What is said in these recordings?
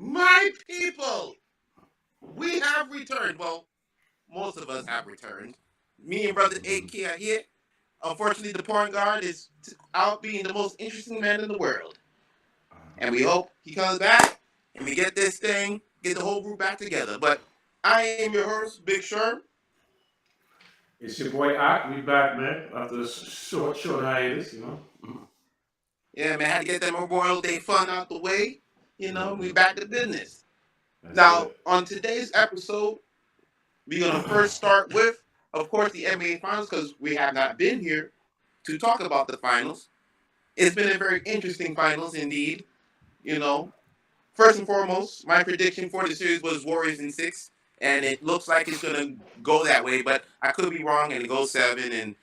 My people, we have returned. Well, most of us have returned. Me and brother AK are here. Unfortunately, the point guard is out being the most interesting man in the world. And we hope he comes back and we get this thing, get the whole group back together. But I am your host, Big Sherm. It's your boy Ak. We back, man. After a short hiatus. Yeah, man, had to get that Memorial Day fun out the way. We back to business. That's Now, it. on today's episode, we're going to first start with, of course, the NBA Finals because we have not been here to talk about the finals. It's been a very interesting finals indeed. You know, first and foremost, my prediction for the series was Warriors in six, and it looks like it's going to go that way, but I could be wrong and it goes seven, and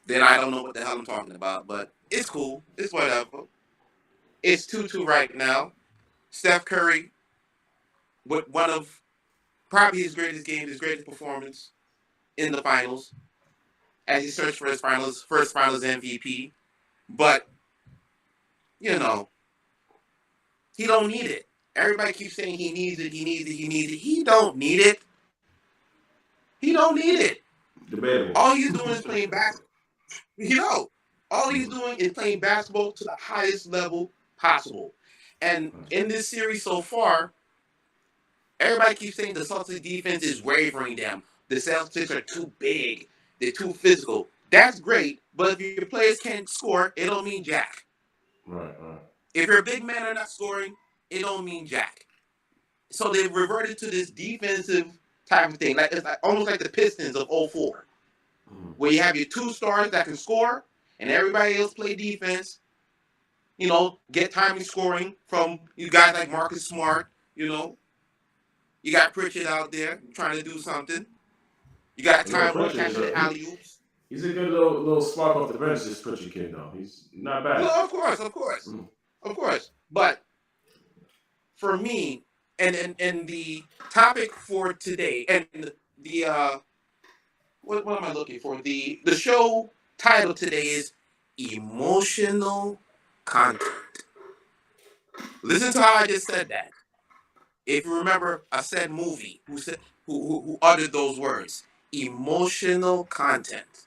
then I don't know what the hell I'm talking about, but it's cool. It's whatever. It's 2-2 right now. Steph Curry with one of probably his greatest games, his greatest performance in the finals as he searched for his first finals MVP. But, you know, he don't need it. Everybody keeps saying he needs it. He don't need it. He don't need it. Debatable. All he's doing is playing basketball. All he's doing is playing basketball to the highest level possible. And in this series so far, everybody keeps saying the Celtics defense is wavering them. The Celtics are too big. They're too physical. That's great, but if your players can't score, it don't mean jack. Right. If your big men are not scoring, it don't mean jack. So they've reverted to this defensive type of thing. Like it's like almost like the Pistons of '04, where you have your two stars that can score and everybody else play defense. Get timely scoring from you guys like Marcus Smart. You got Pritchard out there trying to do something. You got Time Lord catching the alley oops. He's a good little spark off the bench. This Pritchard kid, though. He's not bad. No, of course. But for me, and the topic for today, and the what am I looking for? The show title today is emotional content. Listen to how I just said that. If you remember, I said movie who uttered those words. Emotional content.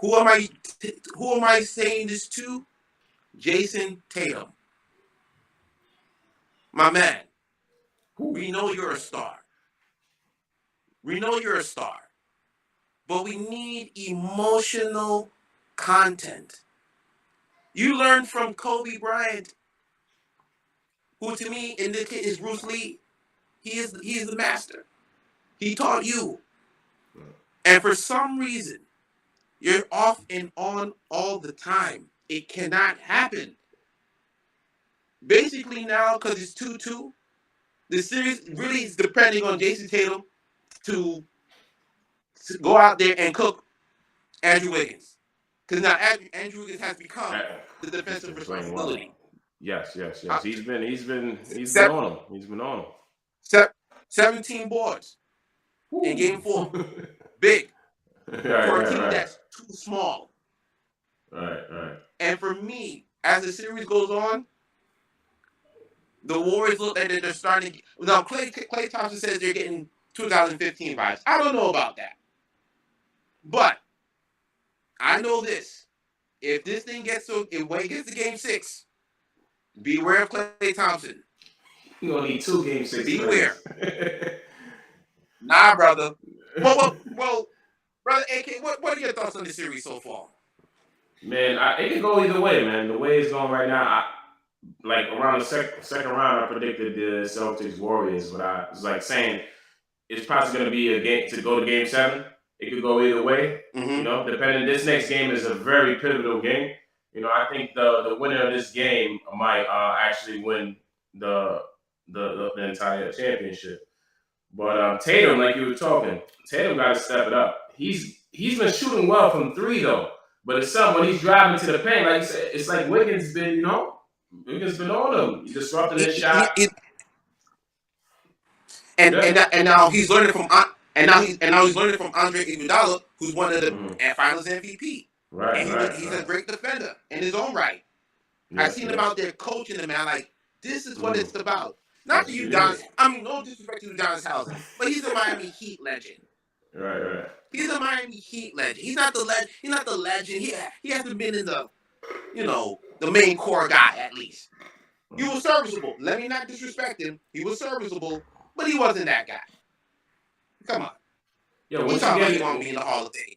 Who am I saying this to? Jason Tatum. My man. We know you're a star. But we need emotional content. You learn from Kobe Bryant, who to me in this case is Bruce Lee. He is the master. He taught you. And for some reason, you're off and on all the time. It cannot happen. Basically now, because it's 2-2, the series really is depending on Jason Tatum to go out there and cook Andrew Wiggins. Because now Andrew Wiggins has become the defensive responsibility. Yes. He's been on him. He's been on him. 17 boards in game 4. Big. For a team that's too small. Right. And for me, as the series goes on, the Warriors look like they're starting. Now, Klay Thompson says they're getting 2015 vibes. I don't know about that. But I know this. If this thing when it gets to game 6, beware of Klay Thompson. You gonna need 2 game 6. Beware. Nah, brother. Well, brother AK, what are your thoughts on the series so far? Man, it can go either way, man. The way it's going right now, like around the second round, I predicted the Celtics Warriors, but I was like saying it's probably going to be a game to go to game 7. It could go either way, depending. This next game is a very pivotal game. I think the winner of this game might actually win the entire championship. But Tatum, like you were talking, Tatum got to step it up. He's been shooting well from 3 though, but it's something when he's driving to the paint, like you said, it's like Wiggins been on him, disrupting his shot. And now he's learning from he's learning from Andre Iguodala, who's one of the Finals MVP. Right, and he's a great defender in his own right. I've seen him out there coaching the man like this is what it's about. Not to you, Don. No disrespect to Udonis House, but he's a Miami Heat legend. Right. He's a Miami Heat legend. He's not the legend. He's not the legend. He hasn't been in the, the main core guy at least. He was serviceable. Let me not disrespect him. He was serviceable, but he wasn't that guy. Come on. Yeah, we talking about he won't be in the Hall of Fame.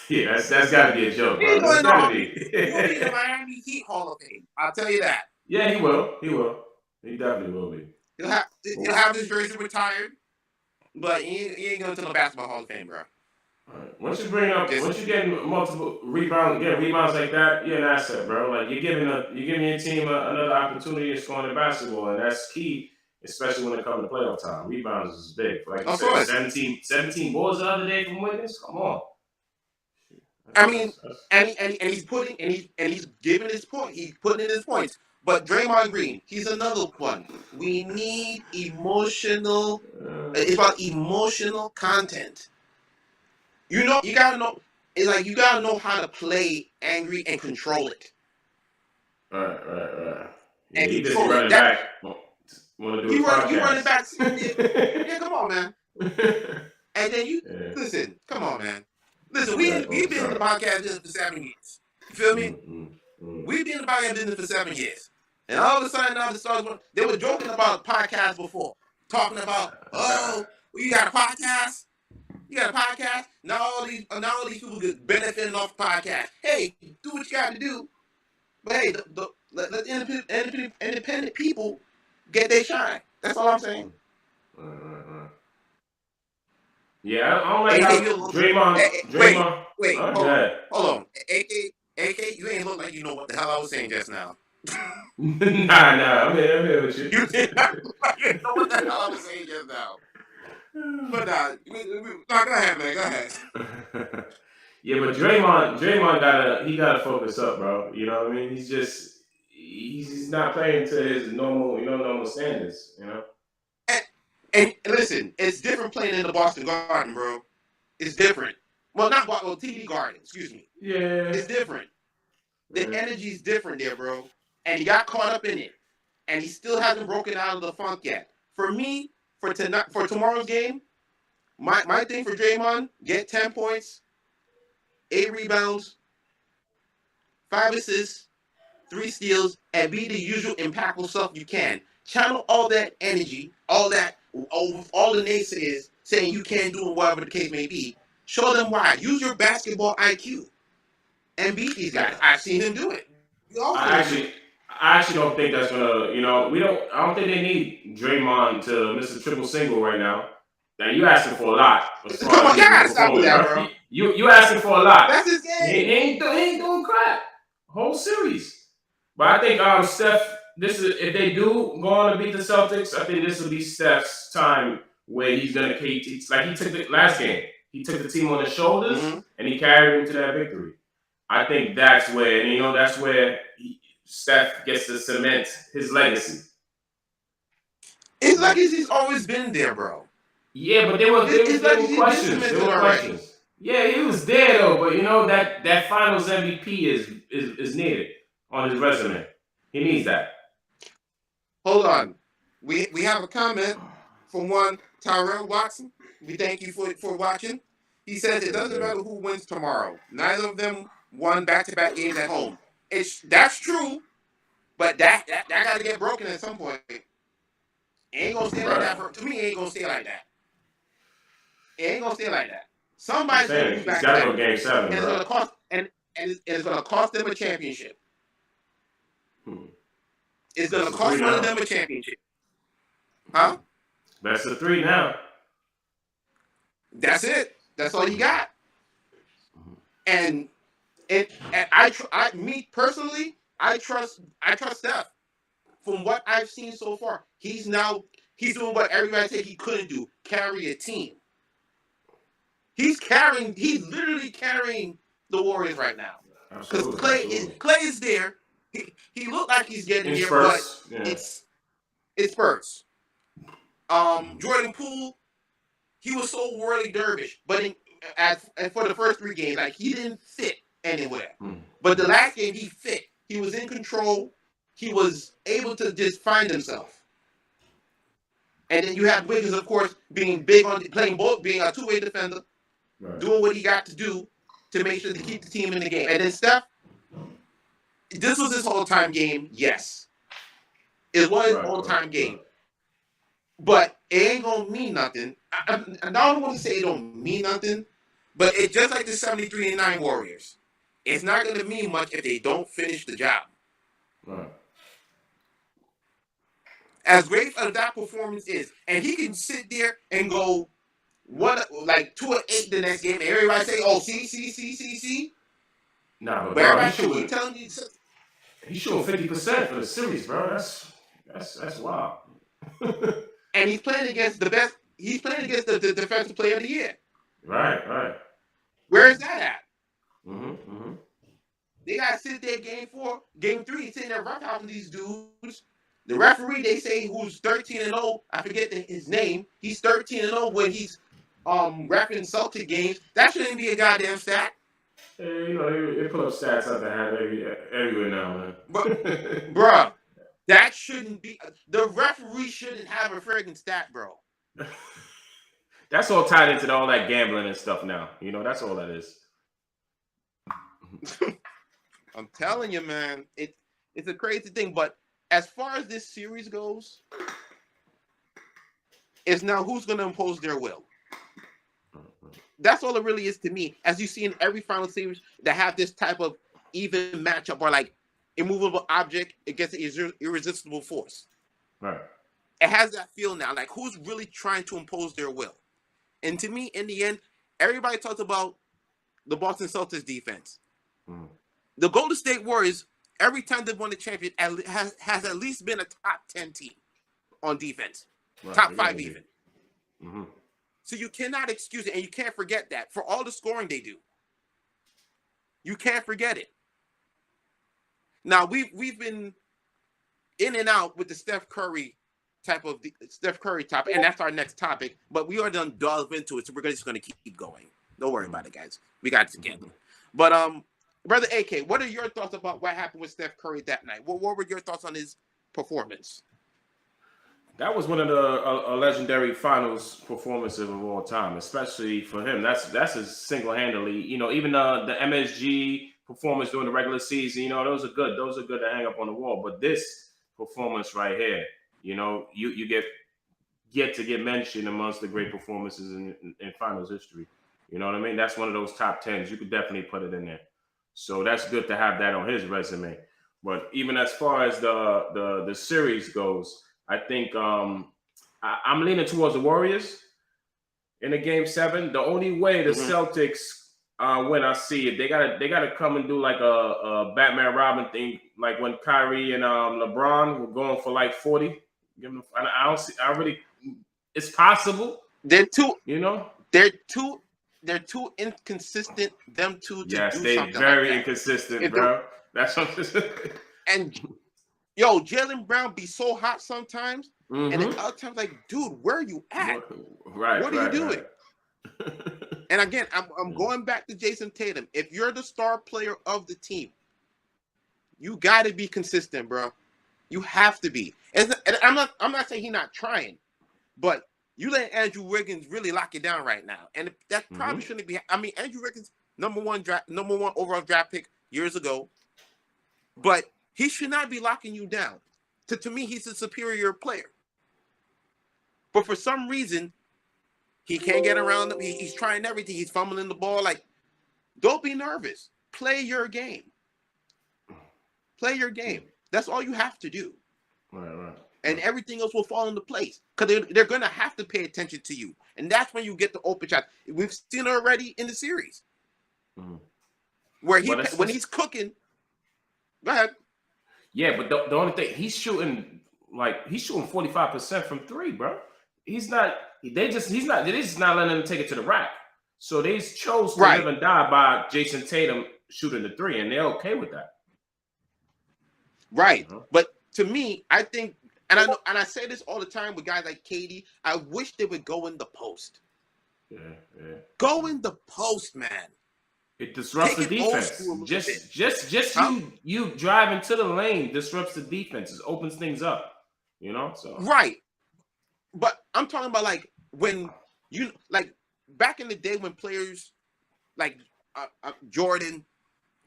Yeah, that's got to be a joke, bro. He'll be in the Miami Heat Hall of Fame. I'll tell you that. Yeah, he will. He definitely will be. He'll have his jersey retired, but he ain't going to the Basketball Hall of Fame, bro. All right. Once you get multiple rebounds like that, you're an asset, bro. Like you're giving your team another opportunity to score in basketball, and that's key, especially when it comes to playoff time. Rebounds is big. Like you said, 17 boards the other day from Wiggins. Come on. And he's giving his point. He's putting in his points. But Draymond Green, he's another one. We need emotional. It's about emotional content. You gotta know. It's like you gotta know how to play angry and control it. Right. And he just running back. Want to do you running back? Yeah, come on, man. And then you Yeah. listen. Come on, man. Listen, Right. we've been in the podcast business for 7 years. You feel me? Mm. We've been in the podcast business for 7 years. And all of a sudden now the stars they were joking about podcasts before. Talking about, oh, you got a podcast? You got a podcast? Now all these people get benefiting off the podcast. Hey, do what you got to do. But hey, let the independent people get their shine. That's all I'm saying. Right. Yeah, I don't like AK, how you look. Wait, Draymond. wait, Oh, hold yeah. on. AK, you ain't look like you know what the hell I was saying just now. Nah. I'm here with you. You did not look like you know what the hell I was saying just now. But go ahead, man. Go ahead. Yeah, but Draymond gotta focus up, bro. You know what I mean? He's not playing to his normal standards. You know. And listen, it's different playing in the Boston Garden, bro. It's different. Well, not Boston, TD Garden. Excuse me. Yeah. It's different. The energy's different there, bro. And he got caught up in it, and he still hasn't broken out of the funk yet. For me, for tomorrow's game, my thing for Draymond: get 10 points, 8 rebounds, 5 assists, 3 steals, and be the usual impactful stuff you can. Channel all that energy, all the naysayers saying you can't do it, whatever the case may be. Show them why. Use your basketball IQ and beat these guys. I've seen him do it. I actually don't think that's gonna. I don't think they need Draymond to miss a triple single right now. Now you asking for a lot as far Come as on, y'all his gotta stop with performance, that, bro. bro. You asking for a lot. That's his He game. ain't doing crap. Whole series. But I think Steph. This is if they do go on to beat the Celtics. I think this will be Steph's time where he's gonna. Like he took the last game. He took the team on his shoulders and he carried him to that victory. I think that's where Steph gets to cement his legacy. His legacy's always been there, bro. Yeah, but there were questions. There were questions. Yeah, he was there though, but that Finals MVP is needed on his resume. He needs that. Hold on, we have a comment from one Tyrell Watson. We thank you for watching. He says it doesn't matter who wins tomorrow. Neither of them won back-to-back games at home. That's true, but that got to get broken at some point. It ain't gonna stay like that. To me, it ain't gonna stay like that. It ain't gonna stay like that. Somebody's gonna lose back-to-back. Game 7, and it's gonna cost it's gonna cost them a championship. It's gonna cost one of them a championship. Huh? That's the 3 now. That's it. That's all you got. And me personally, I trust Steph. From what I've seen so far, he's doing what everybody said he couldn't do: carry a team. He's literally carrying the Warriors right now. Because Clay is there. He looked like he's getting there, but it's spurts. Jordan Poole, he was so whirly dervish, but for the first 3 games, like he didn't fit anywhere. But the last game he fit. He was in control. He was able to just find himself. And then you have Wiggins, of course, being big on playing both, being a 2-way defender, doing what he got to do to make sure to keep the team in the game. And then Steph, this was his all-time game, yes. It was his all-time game. But it ain't going to mean nothing. I don't want to say it don't mean nothing, but it's just like the 73-9 Warriors. It's not going to mean much if they don't finish the job. Right. As great as that performance is, and he can sit there and go 2 of 8 the next game, and everybody say, "Oh, see." Nah, but everybody keep telling you he's shooting 50% for the series, bro. That's wild. And he's playing against the best. He's playing against the defensive player of the year. Right. Where is that at? They got to sit there game 3, sitting there roughhousing these dudes. The referee, they say, who's 13-0, I forget his name. He's 13-0 when he's reffing Celtic games. That shouldn't be a goddamn stat. Hey, they put up stats out there everywhere now, man. Bruh, that shouldn't be. The referee shouldn't have a friggin' stat, bro. That's all tied into all that gambling and stuff now. That's all that is. I'm telling you, man, it's a crazy thing. But as far as this series goes, it's now who's going to impose their will. That's all it really is to me. As you see in every final series that have this type of even matchup or like immovable object against an irresistible force. Right. It has that feel now. Like who's really trying to impose their will? And to me, in the end, everybody talks about the Boston Celtics defense. Mm. The Golden State Warriors, every time they've won the championship, has at least been a top 10 team on defense. Right. Top 5 even. Mm-hmm. So you cannot excuse it, and you can't forget that for all the scoring they do. You can't forget it. Now we've been in and out with the Steph Curry topic, and that's our next topic. But we are done delve into it, so we're just going to keep going. Don't worry about it, guys. We got it together. But Brother AK, what are your thoughts about what happened with Steph Curry that night? What were your thoughts on his performance? That was one of the legendary finals performances of all time, especially for him. That's his single-handedly. Even the MSG performance during the regular season. Those are good. Those are good to hang up on the wall. But this performance right here, you get to get mentioned amongst the great performances in finals history. You know what I mean? That's one of those top 10s. You could definitely put it in there. So that's good to have that on his resume. But even as far as the series goes, I think I'm leaning towards the Warriors in the Game 7. The only way the Celtics win, I see it, they gotta come and do like a Batman Robin thing, like when Kyrie and LeBron were going for like 40. It's possible. They're too inconsistent. Them two to yes, do they something very like inconsistent, bro. That's what I'm saying. And yo, Jaylen Brown be so hot sometimes, and at other times, like, dude, where are you at? Right. What are you doing? And again, I'm going back to Jason Tatum. If you're the star player of the team, you got to be consistent, bro. You have to be. And I'm not saying he's not trying, but you let Andrew Wiggins really lock it down right now, and that probably shouldn't be. I mean, Andrew Wiggins, number one overall draft pick years ago, but he should not be locking you down. To me, he's a superior player. But for some reason, he can't get around them. He's trying everything. He's fumbling the ball. Like, don't be nervous. Play your game. Play your game. That's all you have to do. Right. And everything else will fall into place. Because they're going to have to pay attention to you. And that's when you get the open shot. We've seen it already in the series. Where when he's cooking. Go ahead. Yeah, but the only thing, he's shooting 45% from 3, bro. They're just not letting him take it to the rack. So they chose to live and die by Jason Tatum shooting the 3, and they're okay with that. Right. But to me, I think, and I say this all the time with guys like KD, I wish they would go in the post. Yeah. Go in the post, man. It disrupts the defense. Just you driving to the lane disrupts the defense. It opens things up. So right. But I'm talking about like when back in the day when players like Jordan,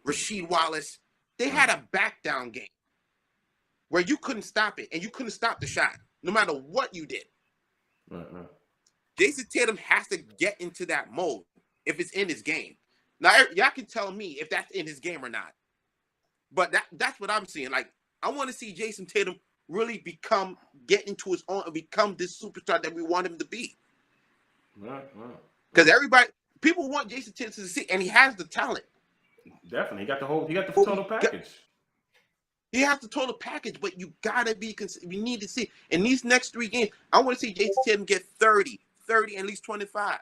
Rasheed Wallace, they had a back down game where you couldn't stop it and you couldn't stop the shot no matter what you did. Right. Jason Tatum has to get into that mode if it's in his game. Now, y'all can tell me if that's in his game or not. But that's what I'm seeing. Like, I want to see Jason Tatum really get into his own and become this superstar that we want him to be. Because people want Jason Tatum to see, and he has the talent. Definitely. He got the total package. He has the total package, but you got to be consistent. We need to see. In these next 3 games, I want to see Jason Tatum get 30, and at least 25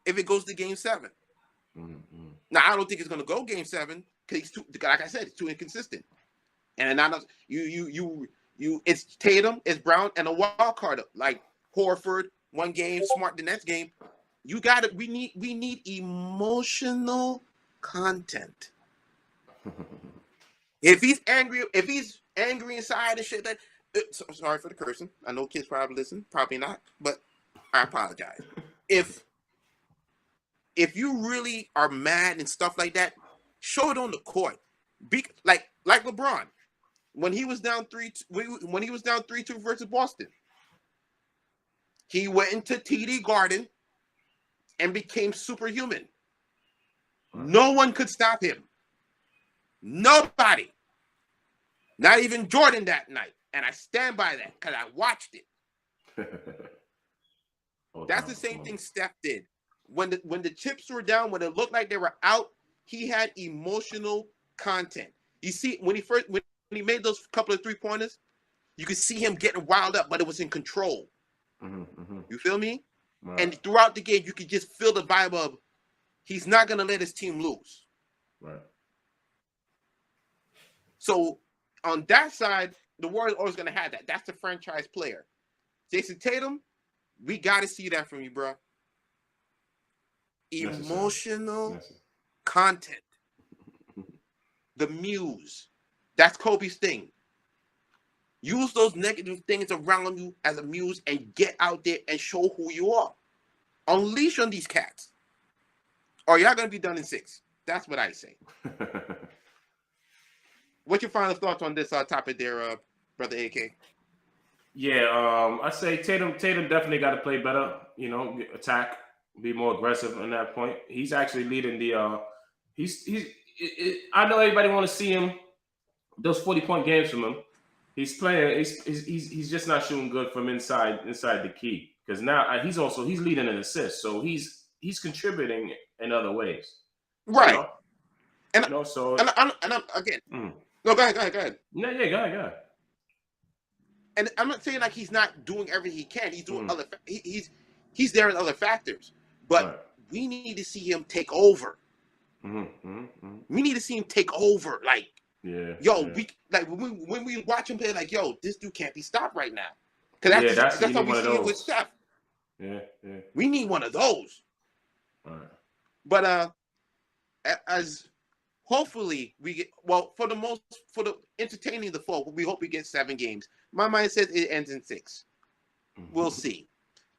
if it goes to Game 7. Now, I don't think it's going to go Game 7 because he's too, like I said, it's too inconsistent. And it's Tatum, it's Brown, and a wild card like Horford. One game, Smart the next game. We need emotional content. If he's angry inside and shit, sorry for the cursing. I know kids probably listen, probably not, but I apologize. if you really are mad and stuff like that, show it on the court. Be like LeBron when he was down 3-2 versus Boston. He went into TD Garden and became superhuman. No one could stop him. Nobody. Not even Jordan that night. And I stand by that because I watched it. That's the same thing Steph did. When the chips were down, when it looked like they were out, he had emotional content. You see, when he made those couple of 3-pointers, you could see him getting wild up, but it was in control. You feel me? Right. And throughout the game, you could just feel the vibe of he's not going to let his team lose. Right. So on that side, the Warriors always going to have that. That's the franchise player. Jason Tatum, we got to see that from you, bro. Emotional content. The muse. That's Kobe's thing. Use those negative things around you as a muse and get out there and show who you are. Unleash on these cats. Or y'all going to be done in 6. That's what I say. What's your final thoughts on this topic there, Brother AK? Yeah, I say Tatum definitely got to play better, attack, be more aggressive on that point. He's actually leading the I know everybody want to see him, those 40-point games from him. He's playing. He's just not shooting good from inside the key, because now he's leading an assist, so he's contributing in other ways. Right. And I'm again. No, go ahead. Yeah, go ahead. And I'm not saying like he's not doing everything he can. He's doing other. He's there in other factors, but we need to see him take over. We need to see him take over, like. We like when we watch him play, like, yo, this dude can't be stopped right now. Because that's how we see it with Steph. Yeah. We need one of those. All right. But as hopefully we get for the entertaining the folk, we hope we get 7 games. My mind says it ends in 6. We'll see.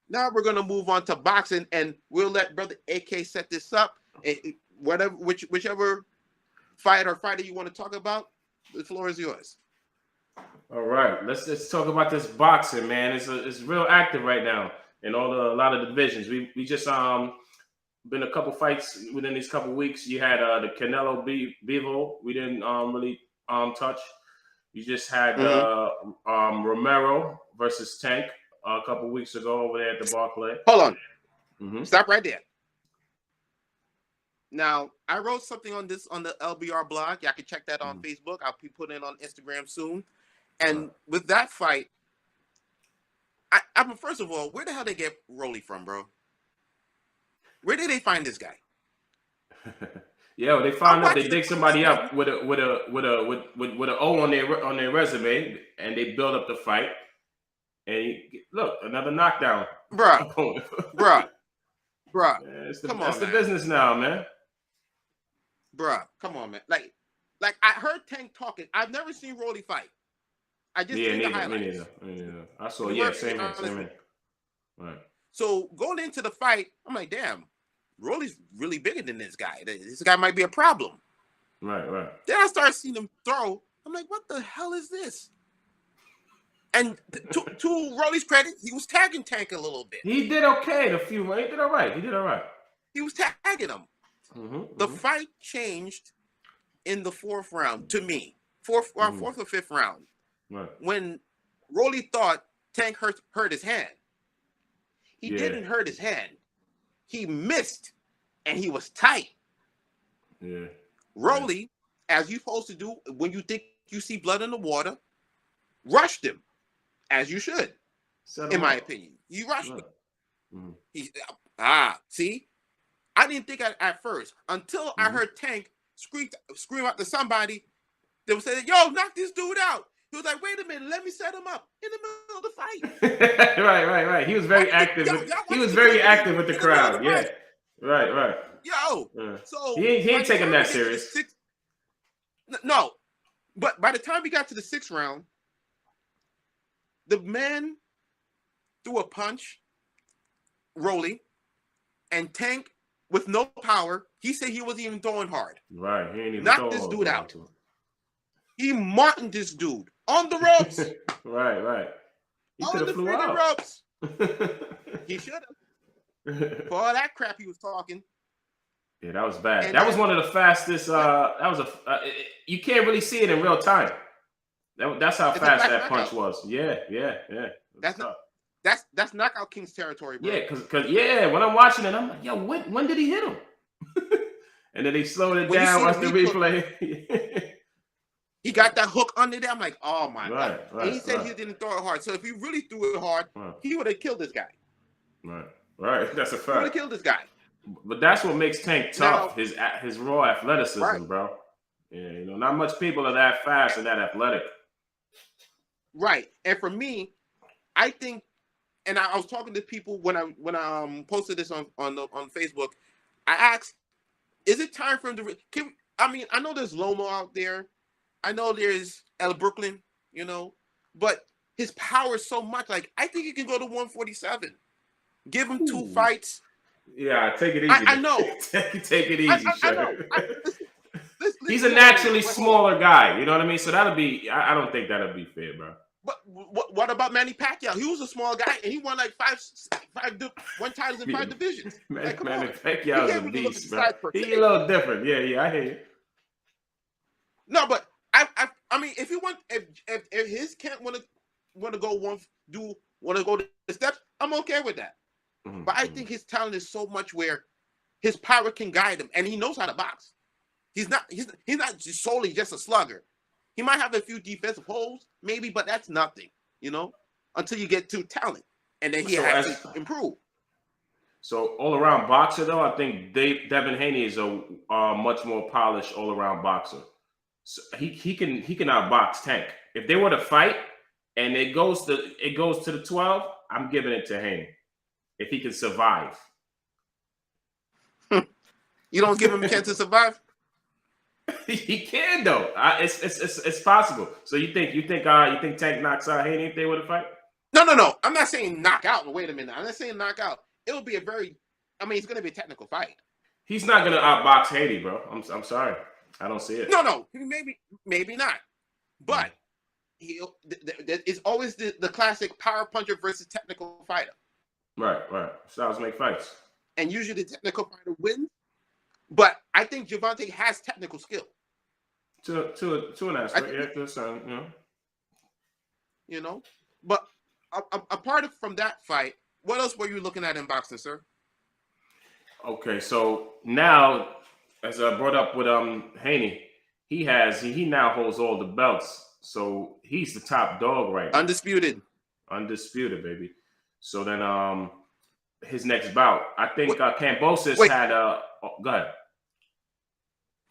Now we're gonna move on to boxing, and we'll let Brother AK set this up. Whichever fighter you want to talk about, the floor is yours. All right, let's talk about this boxing, man. It's real active right now in a lot of divisions. We just been a couple fights within these couple weeks. You had the Canelo Bivol. We didn't really touch. You just had Romero versus Tank a couple weeks ago over there at the Barclay. Hold on, stop right there. Now, I wrote something on this on the LBR blog. Y'all can check that on Facebook. I'll be putting it on Instagram soon. And with that fight, I mean, first of all, where the hell they get Rolly from, bro? Where did they find this guy? Yeah, well, they found out they dig somebody up with an O on their resume, and they build up the fight. And look, another knockdown, bruh. Yeah, that's the business now, man. Bruh, come on, man. Like I heard Tank talking. I've never seen Rolly fight. I just seen the highlights. Me neither. I saw, same here. Right. So going into the fight, I'm like, damn, Rolly's really bigger than this guy. This guy might be a problem. Right. Then I started seeing him throw. I'm like, what the hell is this? And to Rolly's credit, he was tagging Tank a little bit. He did okay. He did all right. He was tagging him. The fight changed in the 4th round to me. 4th or 5th round. Right. When Rolly thought Tank hurt his hand. He didn't hurt his hand. He missed, and he was tight. Yeah. Rolly, as you're supposed to do when you think you see blood in the water, rushed him, as you should, in my opinion. You rushed him. See? I didn't think at first, until I heard Tank scream out to somebody that was saying, yo, knock this dude out. He was like, wait a minute, let me set him up in the middle of the fight. Right. He was very active. He was very active with the crowd. Yeah. Right. Yo. So he ain't taking that serious. No. But by the time we got to the 6th round, the man threw a punch, Rolly, And Tank, with no power, he said he wasn't even throwing hard. Right. He ain't even Knocked this dude out. To He martined this dude on the ropes. Right. He on the flew friggin' out. ropes. He should have. For all that crap he was talking. Yeah, that was bad. And that was one of the fastest. That was you can't really see it in real time. That's how fast that punch was. Yeah. That's Knockout King's territory, bro. Yeah, because when I'm watching it, I'm like, yo, when did he hit him? And then they slowed it down, watch the replay. He got that hook under there. I'm like, oh my God. Right, and he said he didn't throw it hard. So if he really threw it hard, he would have killed this guy. Right. That's a fact. He would have killed this guy. But that's what makes Tank tough, his raw athleticism, bro. Yeah, not much people are that fast and that athletic. Right. And for me, I think, and I was talking to people when I posted this on Facebook. I asked, is it time for him to? I know there's Lomo out there. I know there's El Brooklyn, but his power is so much. Like, I think he can go to 147. Give him 2 fights. Yeah, take it easy. I know. take it easy, I know. Listen, he's a naturally smaller guy. You know what I mean? So that'll be. I don't think that'll be fair, bro. But what about Manny Pacquiao? He was a small guy, and he won like one titles in 5 divisions. Manny Pacquiao's a beast, bro. He's a little different. Yeah, I hear you. No, but I mean, if his camp want to go the steps, I'm okay with that. Mm-hmm. But I think his talent is so much where his power can guide him, and he knows how to box. He's not just solely just a slugger. He might have a few defensive holes, maybe, but that's nothing, until you get to talent, and then he has to improve. So all around boxer, though, I think Devin Haney is a much more polished all around boxer. So he can outbox Tank. If they were to fight and it goes to the 12, I'm giving it to Haney if he can survive. You don't give him a chance to survive? He can though. It's possible. So you think Tank knocks out Haney if they were to fight? No. I'm not saying knock out. Wait a minute. I'm not saying knock out. It will be it's going to be a technical fight. He's not going to outbox Haney, bro. I'm sorry. I don't see it. No. Maybe not. But it's always the classic power puncher versus technical fighter. Right. Styles make fights. And usually the technical fighter wins. But I think Gervonta has technical skill. To an aspect, to a certain, But apart from that fight, what else were you looking at in boxing, sir? Okay, so now, as I brought up with Haney, he now holds all the belts, so he's the top dog right now. Undisputed, baby. So then, his next bout, I think Kambosos had go ahead.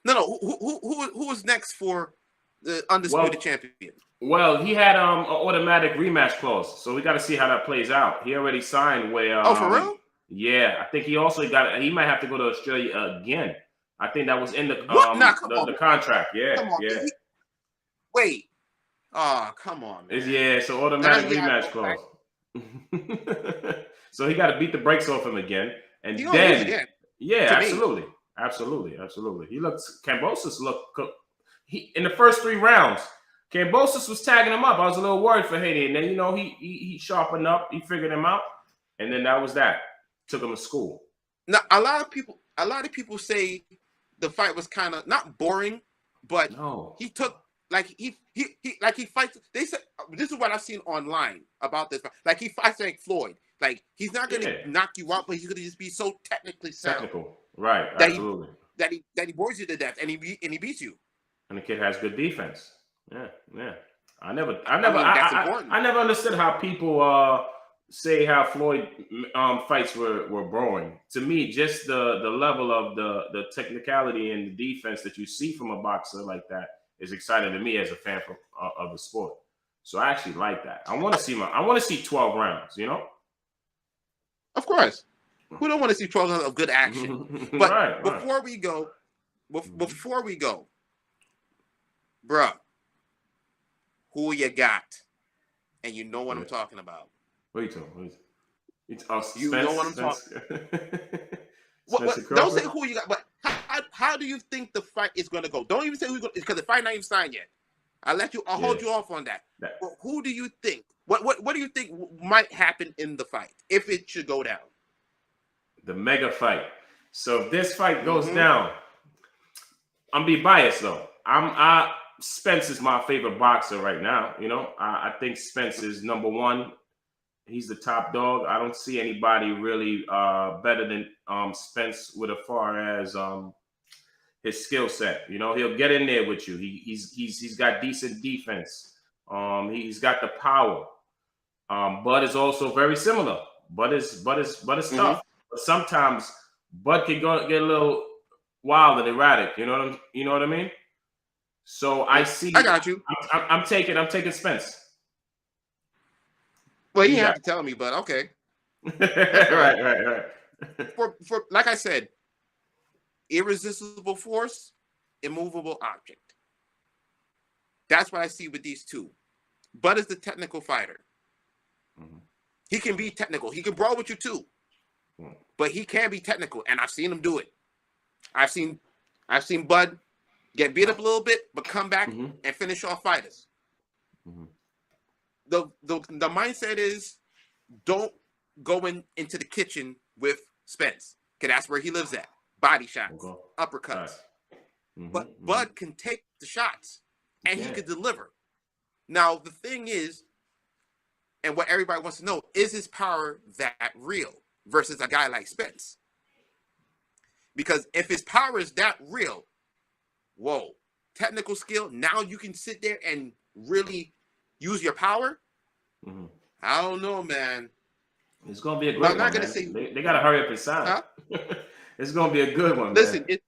No. Who was next for the undisputed champion? Well, he had an automatic rematch clause, so we got to see how that plays out. He already signed where. Oh, for real? Yeah, I think he also he might have to go to Australia again. I think that was in the the contract. Yeah, come on, yeah. Wait. Oh, come on, man. So automatic rematch clause. So he got to beat the brakes off him again, and then again, absolutely. Kambosos looked. He in the first 3 rounds, Kambosos was tagging him up. I was a little worried for Haney, and then he sharpened up, he figured him out, and then that was that. Took him to school. Now a lot of people say the fight was kind of not boring, but he took he fights. They said this is what I've seen online about this. Like he fights like Floyd. Like he's not going to knock you out, but he's going to just be so technically sound. Technical, right? Absolutely. That he bores you to death, and he beats you. And the kid has good defense. Yeah. I never understood how people say how Floyd fights were boring. To me, just the level of the technicality and the defense that you see from a boxer like that is exciting to me as a fan of the sport. So I actually like that. I want to see 12 rounds. Of course, who don't want to see 12 rounds of good action? But before we go, bruh, who you got? And you know what I'm talking about. What are you talking about? You know what I'm talking about. Spencer Don't say Crawford? who you got. But how do you think the fight is going to go? Don't even say who's going because the fight not even signed yet. I'll hold you off on that. But who do you think? What do you think might happen in the fight if it should go down? The mega fight. So if this fight goes down, I'm be biased though. Spence is my favorite boxer right now. You know, I think Spence is number one. He's the top dog. I don't see anybody really better than Spence with as far as his skill set. You know, he'll get in there with you. He's got decent defense. He's got the power. Bud is also very similar. Bud is tough. But sometimes Bud can get a little wild and erratic. You know what I mean? So I got you. I'm taking Spence. Well, you have to tell me, but okay. right. For like I said, irresistible force, immovable object. That's what I see with these two. Bud is the technical fighter. He can be technical. He can brawl with you too. But he can be technical, and I've seen him do it. I've seen Bud get beat up a little bit, but come back and finish off fighters. The mindset is don't go into the kitchen with Spence, because that's where he lives at. Body shots, uppercuts. But Bud can take the shots, and he can deliver. Now, the thing is, and what everybody wants to know, is his power that real versus a guy like Spence? Because if his power is that real, whoa, technical skill, now you can sit there and really use your power? I don't know, man. It's going to be a great one. I'm not going to say... They got to hurry up and sign. Huh? It's going to be a good one, Listen, man.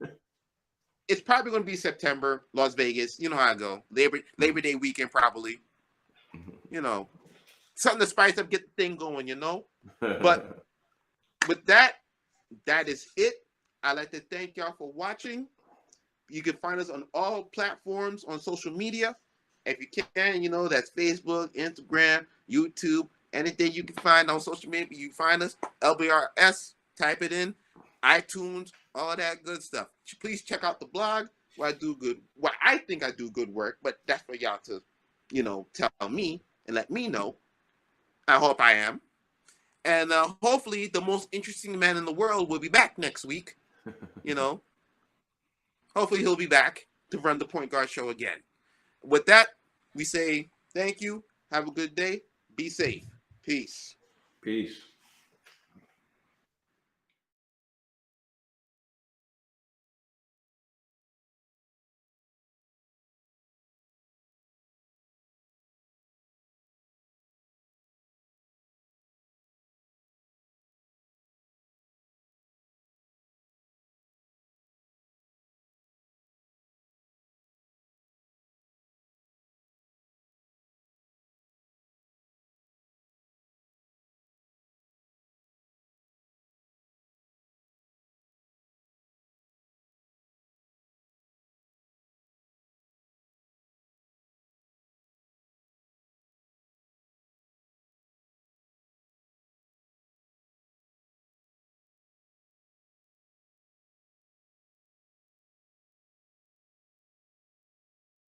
It's probably going to be September, Las Vegas. You know how I go. Labor Day weekend, probably. You know, something to spice up, get the thing going, you know? But with that is it. I'd like to thank y'all for watching. You can find us on all platforms on social media. If you can, you know, that's Facebook, Instagram, YouTube, anything you can find on social media. You can find us, LBRS, type it in, iTunes, all that good stuff. Please check out the blog where I think I do good work, but that's for y'all to, you know, tell me and let me know. I hope I am. And hopefully the most interesting man in the world will be back next week. You know, hopefully he'll be back to run the Point Guard Show again. With that, we say thank you. Have a good day. Be safe. Peace. Peace.